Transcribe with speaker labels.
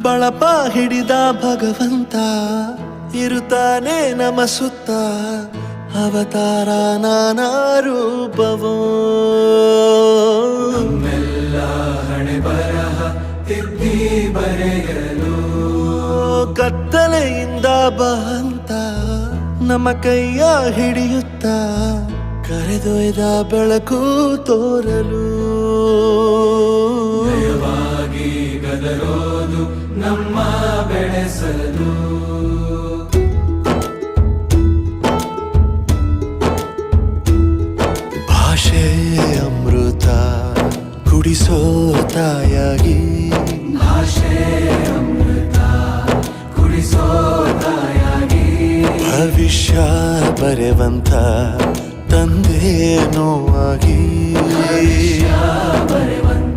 Speaker 1: ಬಳಪ ಹಿಡಿದ ಭಗವಂತ ಇರುತ್ತಾನೆ ನಮ ಸುತ್ತ ಅವತಾರ ನಾನಾ ರೂಪವೋ
Speaker 2: ನಮ್ಮೆಲ್ಲ ಹಣೆ ಬರಹ ತಿದ್ದಿ ಬರೆಯಲು
Speaker 1: ಕತ್ತಲೆಯಿಂದ ಬಂತ ನಮ್ಮ ಕೈಯ ಹಿಡಿಯುತ್ತ ಕರೆದೊಯ್ದ ಬೆಳಕು ತೋರಲು
Speaker 2: ದಯವಾಗಿ ಗದರೋದು ನಮ್ಮ ಬೆಳೆಸಲು
Speaker 1: ಭಾಷೆ ಅಮೃತ ಕುಡಿಸೋ ತಾಯಾಗಿ
Speaker 2: ಭಾಷೆ ಅಮೃತ ಕುಡಿಸೋ ತಾಯಾಗಿ
Speaker 1: ಭವಿಷ್ಯ ಬರೆವಂತ ತಂದೇನೋ ಆಗಿ
Speaker 2: ಭವಿಷ್ಯ ಬರೆವಂತ